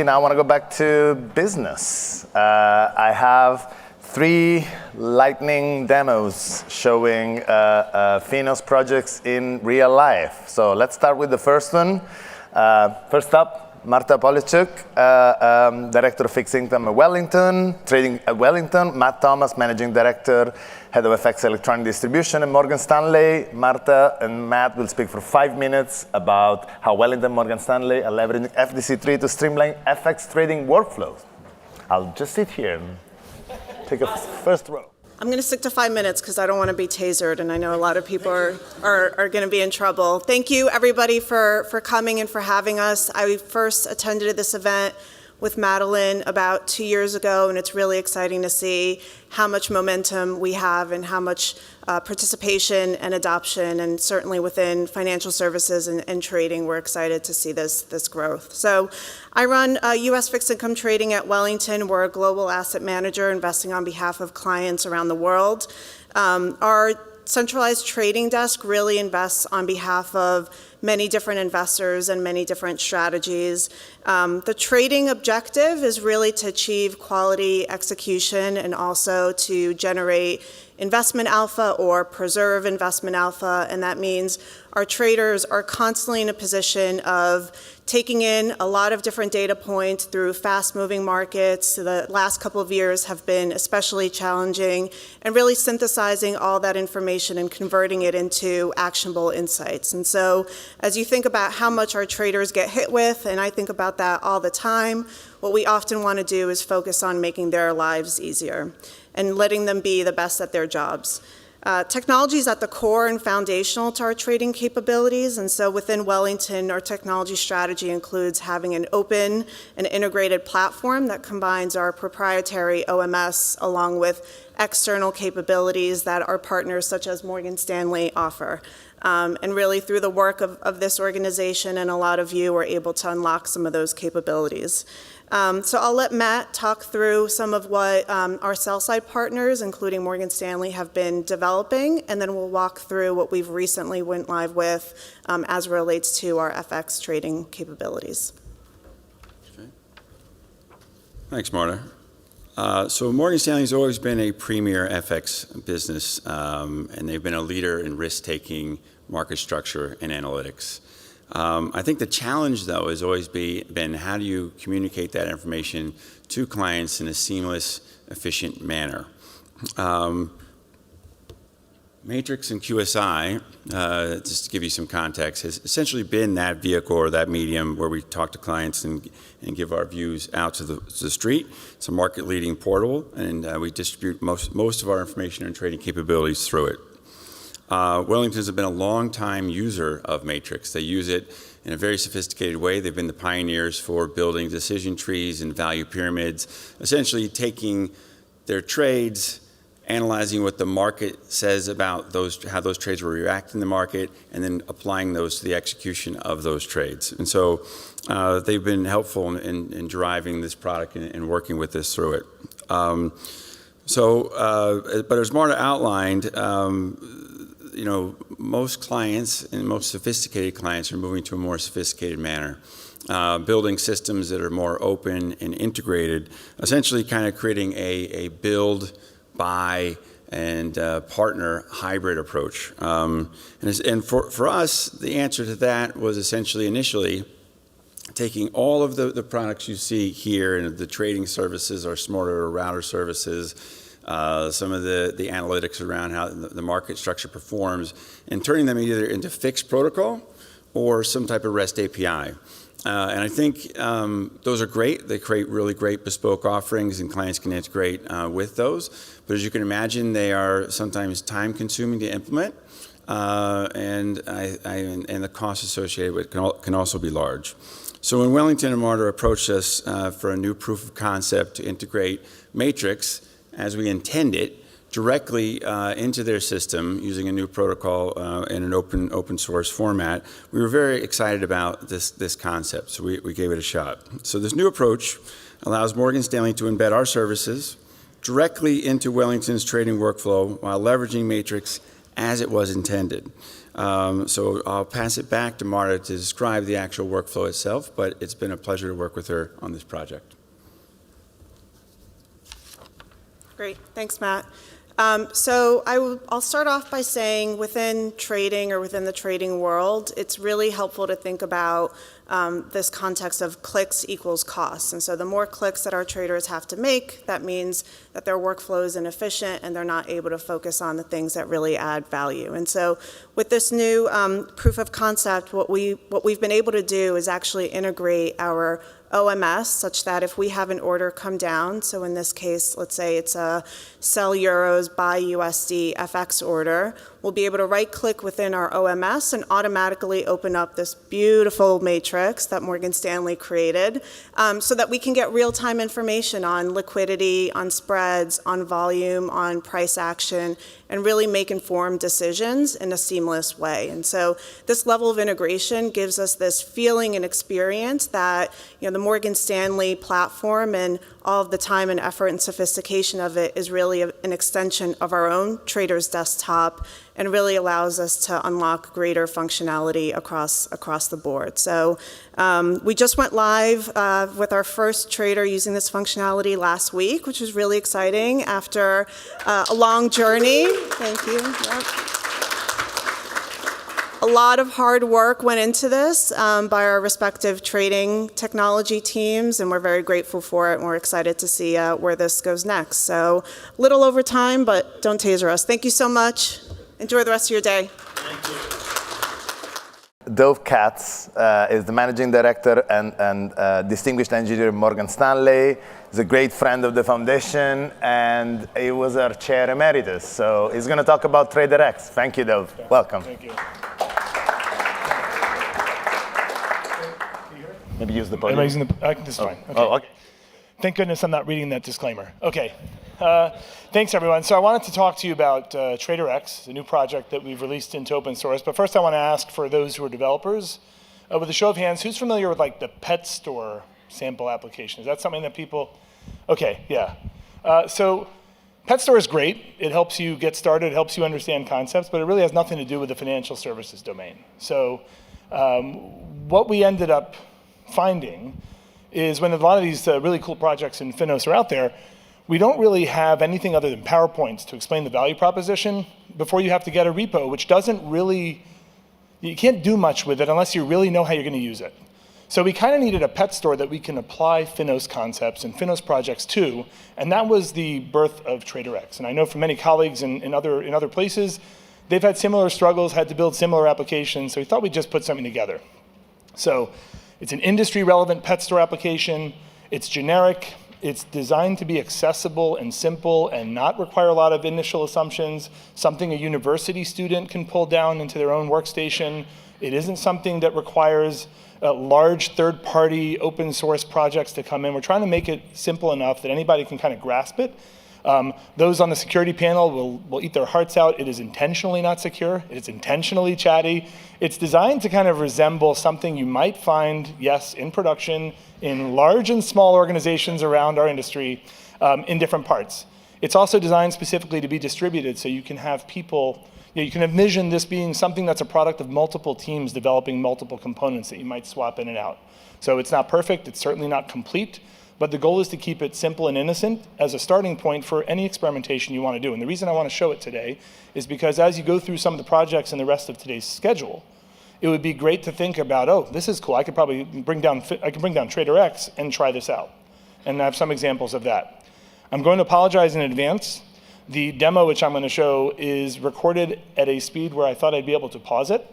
Now I want to go back to business. I have 3 lightning demos showing FINOS projects in real life. So let's start with the first one. First up, Marta Poleszczuk, Director of Fixed Income at Wellington, Trading at Wellington. Matt Thomas, Managing Director, Head of FX Electronic Distribution at Morgan Stanley. Marta and Matt will speak for 5 minutes about how Wellington and Morgan Stanley are leveraging FDC3 to streamline FX trading workflows. I'll just sit here and take a first row. I'm going to stick to 5 minutes because I don't want to be tasered, and I know a lot of people are going to be in trouble. Thank you, everybody, for coming and for having us. I first attended this event with Madeline about 2 years ago, and it's really exciting to see how much momentum we have and how much participation and adoption, and certainly within financial services and trading, we're excited to see this growth. So I run U.S. fixed income trading at Wellington. We're a global asset manager investing on behalf of clients around the world. Our centralized trading desk really invests on behalf of many different investors and many different strategies. The trading objective is really to achieve quality execution and also to generate investment alpha or preserve investment alpha, and that means our traders are constantly in a position of taking in a lot of different data points through fast-moving markets. The last couple of years have been especially challenging, and really synthesizing all that information and converting it into actionable insights. And so as you think about how much our traders get hit with, and I think about that all the time, what we often want to do is focus on making their lives easier and letting them be the best at their jobs. Technology is at the core and foundational to our trading capabilities, and so within Wellington, our technology strategy includes having an open and integrated platform that combines our proprietary OMS along with external capabilities that our partners such as Morgan Stanley offer. And really through the work of this organization, and a lot of you are able to unlock some of those capabilities. So I'll let Matt talk through some of what our sell-side partners, including Morgan Stanley, have been developing, and then we'll walk through what we've recently went live with as it relates to our FX trading capabilities. Okay. Thanks, Marta. So Morgan Stanley has always been a premier FX business, and they've been a leader in risk-taking, market structure, and analytics. I think the challenge, though, has always been how do you communicate that information to clients in a seamless, efficient manner. Matrix and QSI, just to give you some context, has essentially been that vehicle or that medium where we talk to clients and give our views out to the street. It's a market-leading portal, and we distribute most of our information and trading capabilities through it. Wellington has been a long-time user of Matrix. They use it in a very sophisticated way. They've been the pioneers for building decision trees and value pyramids, essentially taking their trades, analyzing what the market says about how those trades will react in the market, and then applying those to the execution of those trades. And so they've been helpful in driving this product and working with us through it. But as Marta outlined, most clients and most sophisticated clients are moving to a more sophisticated manner, building systems that are more open and integrated, essentially kind of creating a build, buy, and partner hybrid approach. And for us, the answer to that was essentially initially taking all of the products you see here and the trading services, our smarter router services, some of the analytics around how the market structure performs, and turning them either into fixed protocol or some type of REST API. And I think those are great. They create really great bespoke offerings, and clients can integrate with those. But as you can imagine, they are sometimes time-consuming to implement, and the costs associated with it can also be large. So when Wellington and Marta approached us for a new proof of concept to integrate Matrix, as we intend it, directly into their system using a new protocol in an open source format, we were very excited about this concept, so we gave it a shot. So this new approach allows Morgan Stanley to embed our services directly into Wellington's trading workflow while leveraging Matrix as it was intended. So I'll pass it back to Marta to describe the actual workflow itself, but it's been a pleasure to work with her on this project. Great, thanks, Matt. So I'll start off by saying within trading or within the trading world, it's really helpful to think about this context of clicks equals costs. And so the more clicks that our traders have to make, that means that their workflow is inefficient and they're not able to focus on the things that really add value. And so with this new proof of concept, what we've been able to do is actually integrate our OMS such that if we have an order come down, so in this case, let's say it's a sell euros, buy USD FX order, we'll be able to right-click within our OMS and automatically open up this beautiful matrix that Morgan Stanley created so that we can get real-time information on liquidity, on spreads, on volume, on price action, and really make informed decisions in a seamless way. And so this level of integration gives us this feeling and experience that the Morgan Stanley platform and all of the time and effort and sophistication of it is really an extension of our own trader's desktop and really allows us to unlock greater functionality across the board. So we just went live with our first trader using this functionality last week, which was really exciting after a long journey. Thank you. Yep. A lot of hard work went into this by our respective trading technology teams, and we're very grateful for it, and we're excited to see where this goes next. So a little over time, but don't taser us. Thank you so much. Enjoy the rest of your day. Thank you. Katz is the managing director and distinguished engineer at Morgan Stanley. He's a great friend of the foundation, and he was our chair emeritus. So he's going to talk about TraderX. Thank you, Dove. Yeah. Welcome. Thank you. Maybe use the podium. Am I using the? This is fine. Okay. Oh, okay. Thank goodness I'm not reading that disclaimer. Okay. Thanks, everyone. So I wanted to talk to you about TraderX, the new project that we've released into open source. But first, I want to ask for those who are developers, with a show of hands, who's familiar with like the pet store sample application? Is that something that people? Okay, yeah. So pet store is great. It helps you get started. It helps you understand concepts, but it really has nothing to do with the financial services domain. So what we ended up finding is when a lot of these really cool projects in FINOS are out there, we don't really have anything other than PowerPoints to explain the value proposition before you have to get a repo, which doesn't really, you can't do much with it unless you really know how you're going to use it. So we kind of needed a pet store that we can apply FINOS concepts and FINOS projects to, and that was the birth of TraderX. And I know from many colleagues in other places, they've had similar struggles, had to build similar applications, so we thought we'd just put something together. So it's an industry-relevant pet store application. It's generic. It's designed to be accessible and simple and not require a lot of initial assumptions, something a university student can pull down into their own workstation. It isn't something that requires large third-party open source projects to come in. We're trying to make it simple enough that anybody can kind of grasp it. Those on the security panel will eat their hearts out. It is intentionally not secure. It's intentionally chatty. It's designed to kind of resemble something you might find, yes, in production, in large and small organizations around our industry in different parts. It's also designed specifically to be distributed so you can have people, you can envision this being something that's a product of multiple teams developing multiple components that you might swap in and out. So it's not perfect, it's certainly not complete, but the goal is to keep it simple and innocent as a starting point for any experimentation you want to do. And the reason I want to show it today is because as you go through some of the projects in the rest of today's schedule, it would be great to think about, oh, this is cool. I could probably bring down TraderX and try this out. And I have some examples of that. I'm going to apologize in advance. The demo which I'm going to show is recorded at a speed where I thought I'd be able to pause it.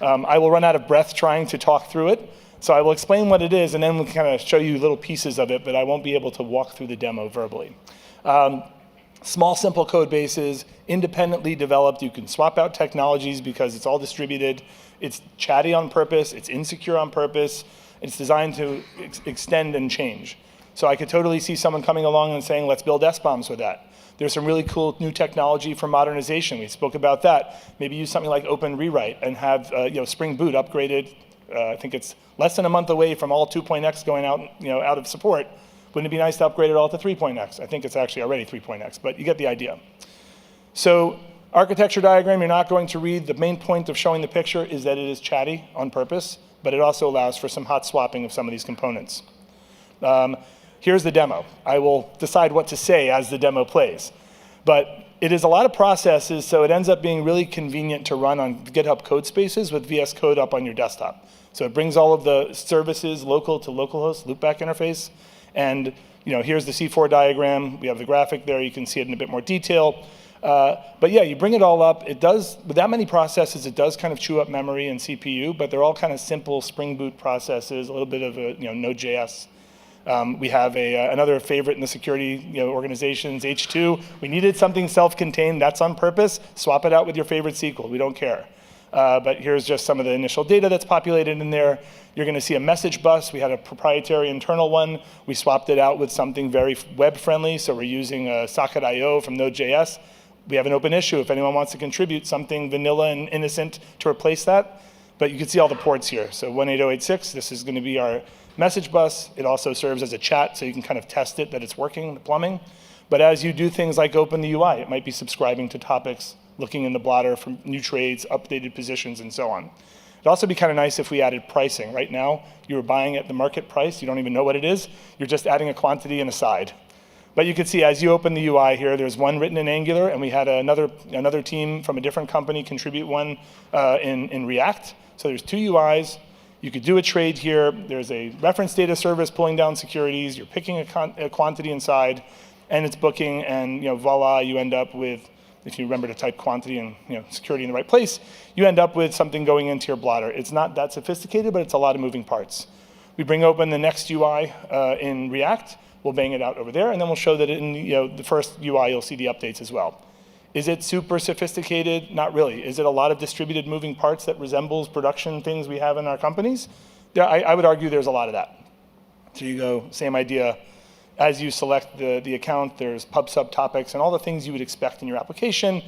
I will run out of breath trying to talk through it. So I will explain what it is, and then we'll kind of show you little pieces of it, but I won't be able to walk through the demo verbally. Small, simple code bases, independently developed. You can swap out technologies because it's all distributed. It's chatty on purpose. It's insecure on purpose. It's designed to extend and change. So I could totally see someone coming along and saying, let's build SBOMs with that. There's some really cool new technology for modernization. We spoke about that. Maybe use something like Open Rewrite and have Spring Boot upgraded. I think it's less than a month away from all 2.x going out, out of support. Wouldn't it be nice to upgrade it all to 3.x? I think it's actually already 3.x, but you get the idea. So Architecture diagram, you're not going to read. The main point of showing the picture is that it is chatty on purpose, but it also allows for some hot swapping of some of these components. Here's the demo. I will decide what to say as the demo plays. But it is a lot of processes, so it ends up being really convenient to run on GitHub code spaces with VS Code up on your desktop. So it brings all of the services local to localhost, loopback interface. And here's the C4 diagram. We have the graphic there. You can see it in a bit more detail. But yeah, you bring it all up. It does, with that many processes, it does kind of chew up memory and CPU, but they're all kind of simple Spring Boot processes, a little bit of a Node.js. We have another favorite in the security organizations, H2. We needed something self-contained. That's on purpose. Swap it out with your favorite SQL. We don't care. But here's just some of the initial data that's populated in there. You're going to see a message bus. We had a proprietary internal one. We swapped it out with something very web-friendly, so we're using Socket.io from Node.js. We have an open issue if anyone wants to contribute something vanilla and innocent to replace that. But you can see all the ports here. So 18086, this is going to be our message bus. It also serves as a chat, so you can kind of test it that it's working, the plumbing. But as you do things like open the UI, it might be subscribing to topics, looking in the blotter for new trades, updated positions, and so on. It'd also be kind of nice if we added pricing. Right now, you're buying at the market price. You don't even know what it is. You're just adding a quantity and a side. But you can see as you open the UI here, there's one written in Angular, and we had another team from a different company contribute one in React. So there's two UIs. You could do a trade here. There's a reference data service pulling down securities. You're picking a quantity inside, and it's booking, and voila, you end up with, if you remember to type quantity and security in the right place, you end up with something going into your blotter. It's not that sophisticated, but it's a lot of moving parts. We bring open the next UI in React. We'll bang it out over there, and then we'll show that in the first UI, you'll see the updates as well. Is it super sophisticated? Not really. Is it a lot of distributed moving parts that resembles production things we have in our companies? I would argue there's a lot of that. So you go, same idea. As you select the account, there's pub sub topics and all the things you would expect in your application.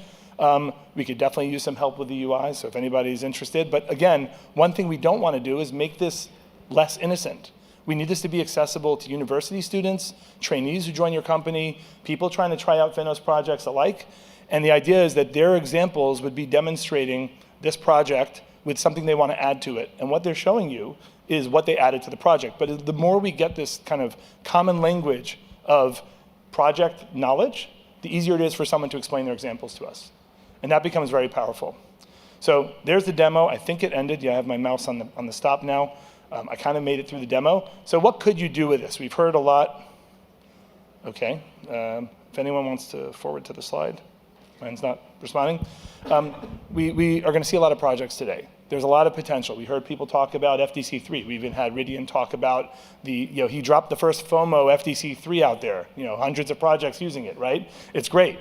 We could definitely use some help with the UI, so if anybody's interested. But again, one thing we don't want to do is make this less innocent. We need this to be accessible to university students, trainees who join your company, people trying to try out FINOS projects alike. And the idea is that their examples would be demonstrating this project with something they want to add to it. And what they're showing you is what they added to the project. But the more we get this kind of common language of project knowledge, the easier it is for someone to explain their examples to us. And that becomes very powerful. So there's the demo. I think it ended. Yeah, I have my mouse on the stop now. I kind of made it through the demo. So what could you do with this? We've heard a lot. Okay. If anyone wants to forward to the slide. Mine's not responding. We are going to see a lot of projects today. There's a lot of potential. We heard people talk about FDC3. We even had Ridian talk about he dropped the first FOMO FDC3 out there. Hundreds of projects using it, right? It's great.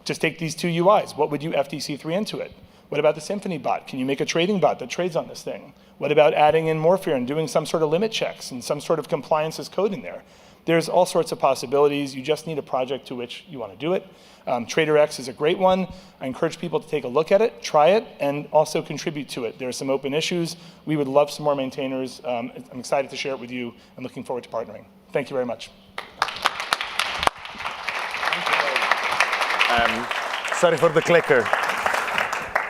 Just take these two UIs. What would you FDC3 into it? What about the Symphony bot? Can you make a trading bot that trades on this thing? What about adding in Morphere and doing some sort of limit checks and some sort of compliance as code in there? There's all sorts of possibilities. You just need a project to which you want to do it. TraderX is a great one. I encourage people to take a look at it, try it, and also contribute to it. There are some open issues. We would love some more maintainers. I'm excited to share it with you and looking forward to partnering. Thank you very much. Sorry for the clicker.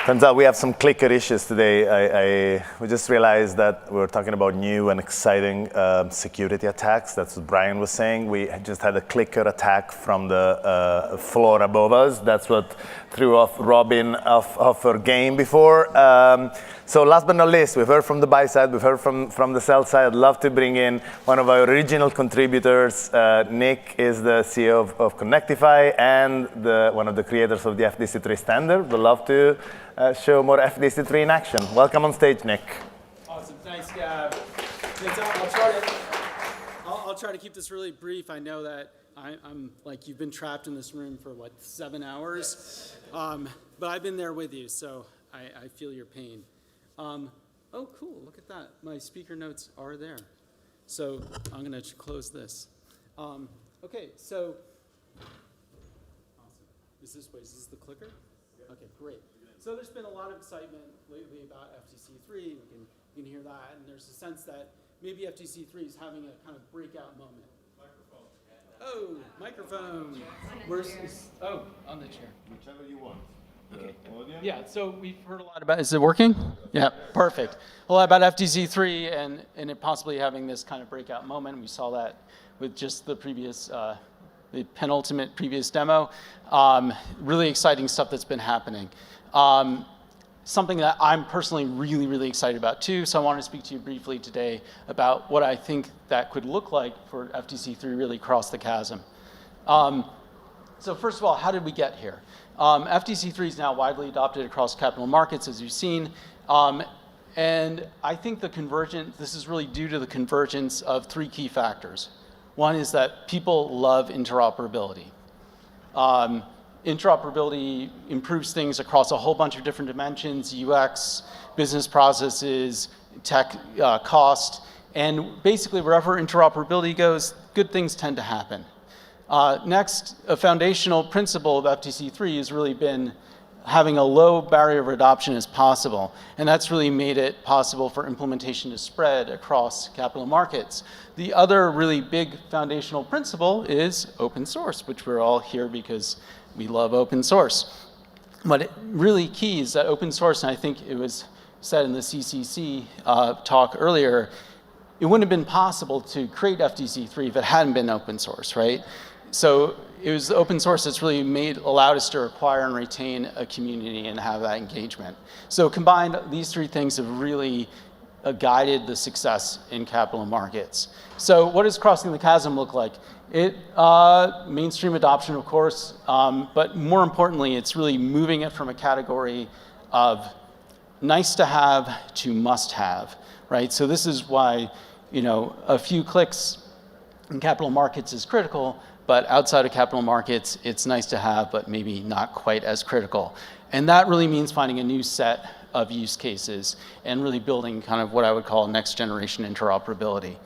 Turns out we have some clicker issues today. We just realized that we're talking about new and exciting security attacks. That's what Brian was saying. We just had a clicker attack from the floor above us. That's what threw off Robin off her game before. So last but not least, we've heard from the buy side, we've heard from the sell side. I'd love to bring in one of our original contributors. Nick is the CEO of Connectifi and one of the creators of the FDC3 standard. We'd love to show more FDC3 in action. Welcome on stage, Nick. Awesome, thanks, Gab. I'll try to keep this really brief. I know that I'm like, you've been trapped in this room for what, 7 hours? But I've been there with you, so I feel your pain. Oh, cool, look at that. My speaker notes are there. So I'm gonna close this. Okay, so, awesome. Is this the clicker? Yeah. Okay, great. So there's been a lot of excitement lately about FDC3. You can hear that, and there's a sense that maybe FDC3 is having a kind of breakout moment. Microphone. Oh, Microphone. Where's oh, on the chair. Whichever you want. Yeah, so we've heard a lot about, is it working? Yeah, perfect. A lot about FTC3 and it possibly having this kind of breakout moment. We saw that with just the previous, the penultimate previous demo. Really exciting stuff that's been happening. Something that I'm personally really, really excited about too, so I want to speak to you briefly today about what I think that could look like for FTC3 really cross the chasm. So first of all, how did we get here? FTC3 is now widely adopted across capital markets, as you've seen. And I think this is really due to the convergence of three key factors. One is that people love interoperability. Interoperability improves things across a whole bunch of different dimensions: UX, business processes, tech cost, and basically wherever interoperability goes, good things tend to happen. Next, a foundational principle of FTC3 has really been having a low barrier of adoption as possible, and that's really made it possible for implementation to spread across capital markets. The other really big foundational principle is open source, which we're all here because we love open source. But really key is that open source, and I think it was said in the CCC talk earlier, it wouldn't have been possible to create FTC3 if it hadn't been open source, right? So it was open source that's really allowed us to acquire and retain a community and have that engagement. So combined, these three things have really guided the success in capital markets. So what does crossing the chasm look like? Mainstream adoption, of course, but more importantly, it's really moving it from a category of nice to have to must have, right? So this is why, a few clicks in capital markets is critical, but outside of capital markets, it's nice to have, but maybe not quite as critical. And that really means finding a new set of use cases and really building kind of what I would call next generation interoperability.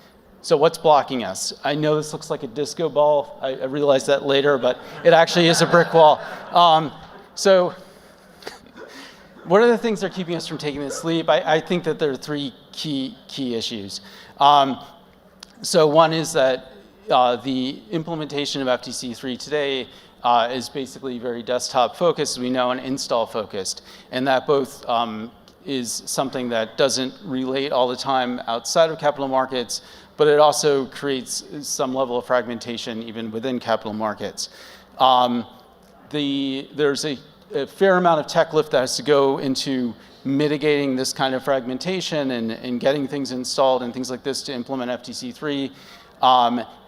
So what's blocking us? I know this looks like a disco ball. I realized that later, but it actually is a brick wall. So what are the things that are keeping us from taking this leap? I think that there are three key issues. So one is that the implementation of FTC3 today is basically very desktop focused, we know, and install focused. And that both is something that doesn't relate all the time outside of capital markets, but it also creates some level of fragmentation even within capital markets. There's a fair amount of tech lift that has to go into mitigating this kind of fragmentation and getting things installed and things like this to implement FTC3.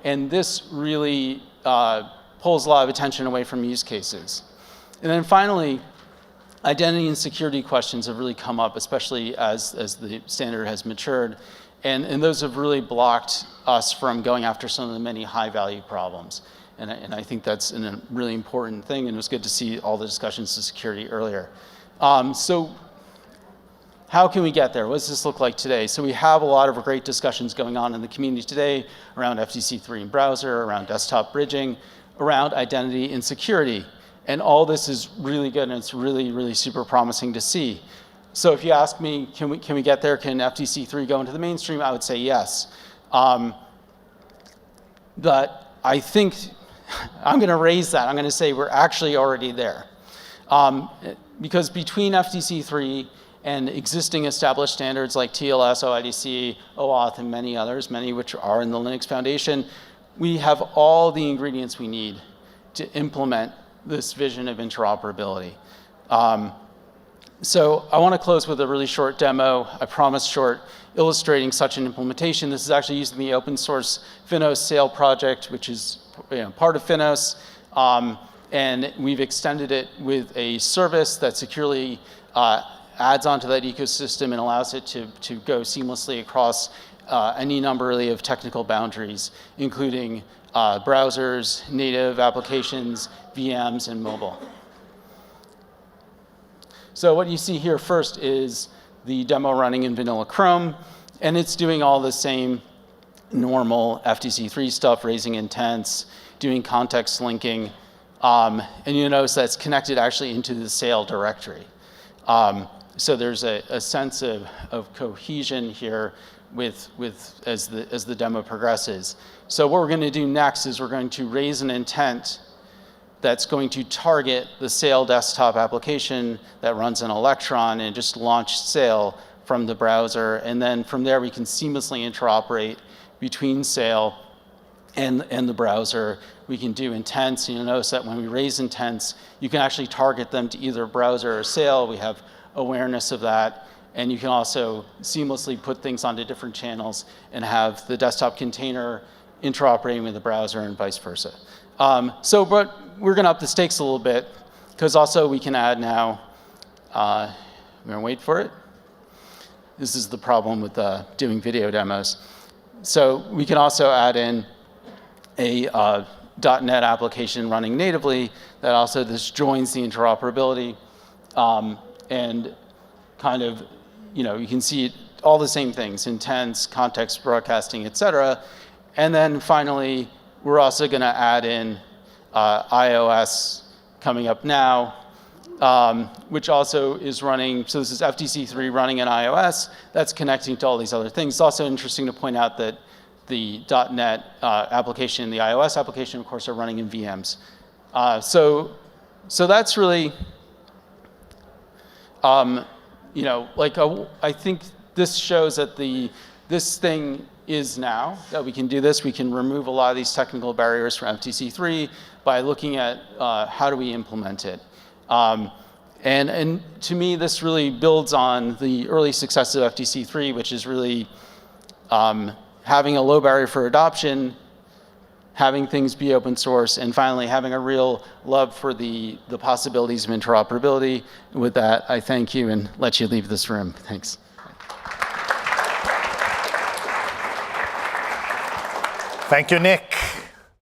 And this really pulls a lot of attention away from use cases. And then finally, identity and security questions have really come up, especially as the standard has matured. And those have really blocked us from going after some of the many high-value problems. And I think that's a really important thing, and it was good to see all the discussions to security earlier. So how can we get there? What does this look like today? So we have a lot of great discussions going on in the community today around FTC3 in browser, around desktop bridging, around identity and security. And all this is really good, and it's really, really super promising to see. So if you ask me, can we get there? Can FTC3 go into the mainstream? I would say yes. But I think I'm going to raise that. I'm going to say we're actually already there. Because between FTC3 and existing established standards like TLS, OIDC, OAuth, and many others, many which are in the Linux Foundation, we have all the ingredients we need to implement this vision of interoperability. So I want to close with a really short demo, I promise short, illustrating such an implementation. This is actually using the open source FINOS Sail project, which is part of FINOS. And we've extended it with a service that securely adds onto that ecosystem and allows it to go seamlessly across any number really of technical boundaries, including browsers, native applications, VMs, and mobile. So what you see here first is the demo running in vanilla Chrome, and it's doing all the same normal FTC3 stuff, raising intents, doing context linking, and you notice that's connected actually into the Sail directory. So there's a sense of cohesion here as the demo progresses. So what we're going to do next is we're going to raise an intent that's going to target the Sail desktop application that runs an Electron and just launch Sail from the browser. And then from there, we can seamlessly interoperate between Sail and the browser. We can do intents. You'll notice that when we raise intents, you can actually target them to either browser or Sail. We have awareness of that. And you can also seamlessly put things onto different channels and have the desktop container interoperating with the browser and vice versa. But we're going to up the stakes a little bit, because also we can add now, we're going to wait for it. This is the problem with doing video demos. So we can also add in a .NET application running natively that also just joins the interoperability, and kind of, you can see all the same things: intents, context broadcasting, et cetera. And then finally, we're also going to add in iOS coming up now, which also is running. So this is FTC3 running in iOS. That's connecting to all these other things. It's also interesting to point out that the .NET application and the iOS application, of course, are running in VMs. So that's really, I think this shows that this thing is now that we can do this. We can remove a lot of these technical barriers from FTC3 by looking at how do we implement it. And to me, this really builds on the early success of FTC3, which is really having a low barrier for adoption, having things be open source, and finally having a real love for the possibilities of interoperability. With that, I thank you and let you leave this room. Thanks. Thank you, Nick.